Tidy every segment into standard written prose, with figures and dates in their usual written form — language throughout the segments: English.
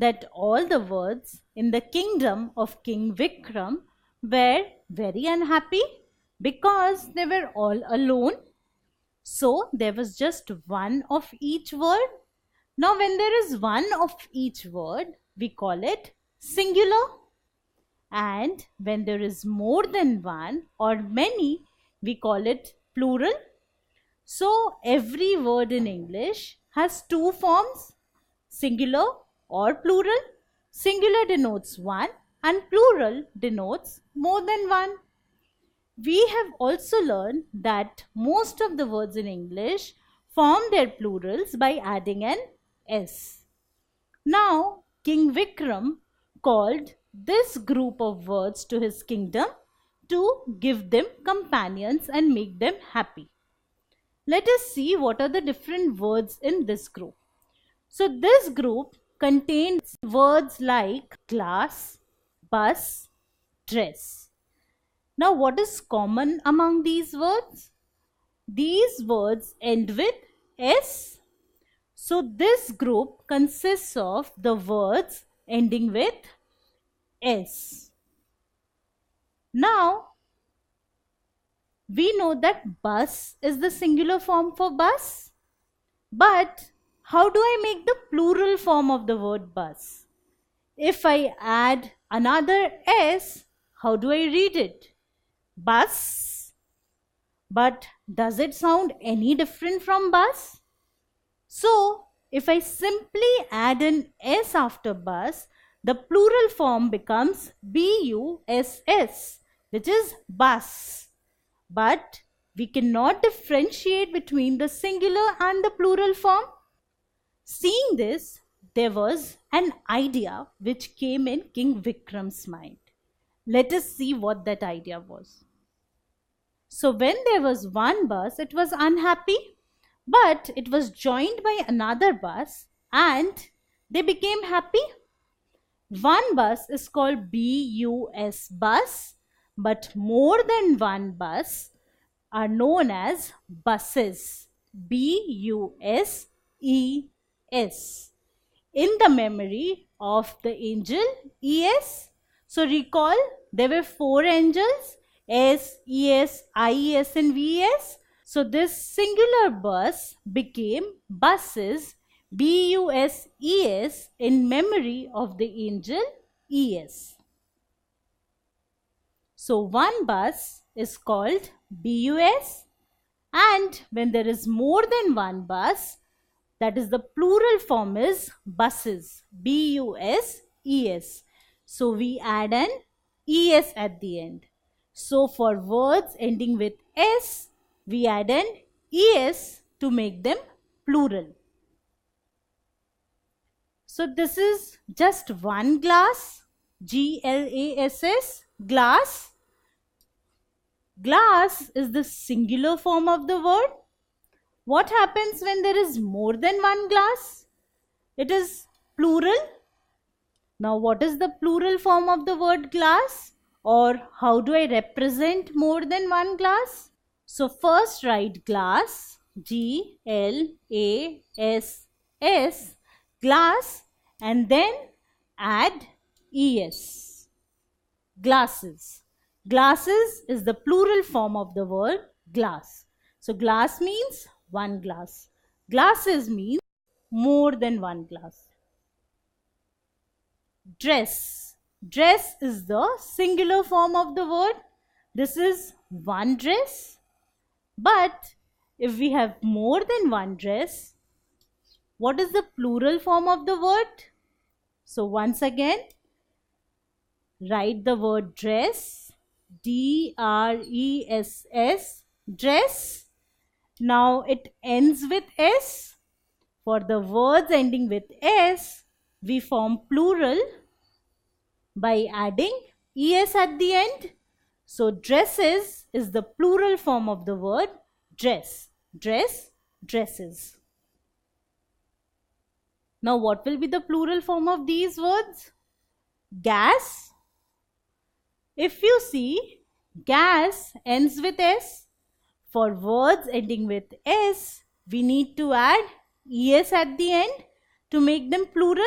that all the words in the kingdom of King Vikram were very unhappy because they were all alone. So there was just one of each word. Now, when there is one of each word, we call it singular. And when there is more than one or many, we call it plural. So every word in English has two forms, singular or plural. Singular denotes one and plural denotes more than one. We have also learned that most of the words in English form their plurals by adding an S. Now, King Vikram called this group of words to his kingdom to give them companions and make them happy. Let us see what are the different words in this group. So this group contains words like glass, bus, dress. Now what is common among these words? These words end with S. So this group consists of the words ending with S. Now we know that bus is the singular form for bus. But how do I make the plural form of the word bus? If I add another S, how do I read it? Bus. But does it sound any different from bus? So, if I simply add an S after bus, the plural form becomes BUSS, which is bus. But we cannot differentiate between the singular and the plural form. Seeing this, there was an idea which came in King Vikram's mind. Let us see what that idea was. So when there was one bus, it was unhappy, but it was joined by another bus and they became happy. One bus is called BUS bus, but more than one bus are known as buses. BUSES. In the memory of the angel ES. So recall, there were 4 angels, S, ES, IES and VES. So this singular bus became buses, BUSES, in memory of the angel ES. So one bus is called BUS, and when there is more than one bus, that is the plural form is buses, BUSES. So we add an ES at the end. So for words ending with S, we add an ES to make them plural. So this is just one glass, GLASS, glass. Glass is the singular form of the word. What happens when there is more than one glass? It is plural. Now what is the plural form of the word glass? Or how do I represent more than one glass? So first write glass, GLASS, glass, and then add ES, glasses. Glasses is the plural form of the word glass. So glass means one glass. Glasses means more than one glass. Dress. Dress is the singular form of the word. This is one dress. But if we have more than one dress, what is the plural form of the word? So once again, write the word dress, DRESS, dress. Now it ends with S. For the words ending with S, we form plural by adding ES at the end. So dresses is the plural form of the word dress. Dress, dresses. Now what will be the plural form of these words? Gas. If you see, gas ends with S. For words ending with S, we need to add ES at the end to make them plural.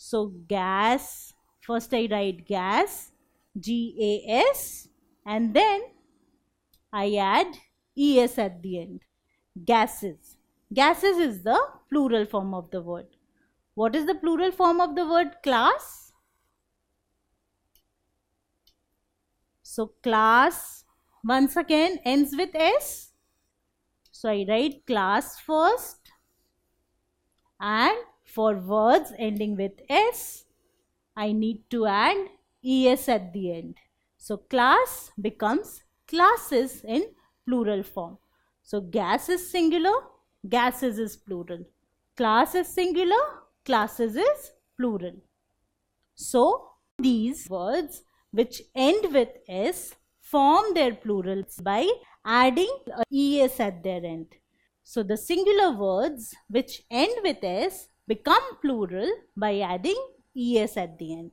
So gas, first I write gas, G-A-S, and then I add E-S at the end. Gases. Gases is the plural form of the word. What is the plural form of the word class? So class once again ends with S. So I write class first, and for words ending with S, I need to add ES at the end. So class becomes classes in plural form. So gas is singular, gases is plural. Class is singular, classes is plural. So these words which end with S form their plurals by adding ES at their end. So the singular words which end with S become plural by adding ES at the end.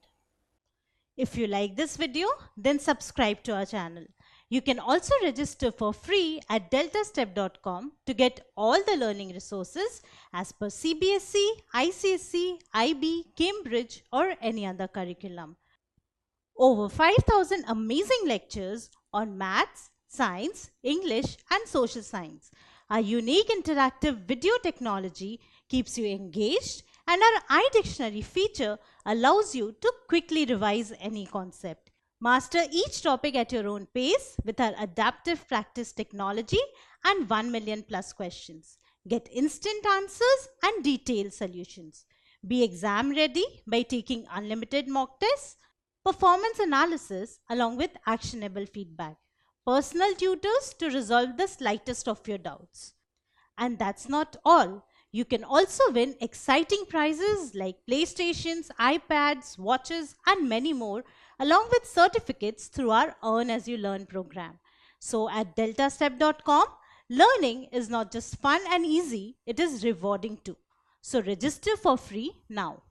If you like this video, then subscribe to our channel. You can also register for free at deltastep.com to get all the learning resources as per CBSE, ICSE, IB, Cambridge or any other curriculum. Over 5,000 amazing lectures on maths, science, English and social science. Our unique interactive video technology keeps you engaged, and our iDictionary feature allows you to quickly revise any concept. Master each topic at your own pace with our adaptive practice technology and 1 million plus questions. Get instant answers and detailed solutions. Be exam ready by taking unlimited mock tests, performance analysis along with actionable feedback, personal tutors to resolve the slightest of your doubts. And that's not all. You can also win exciting prizes like PlayStations, iPads, watches and many more, along with certificates through our Earn As You Learn program. So at deltastep.com, learning is not just fun and easy, it is rewarding too. So register for free now.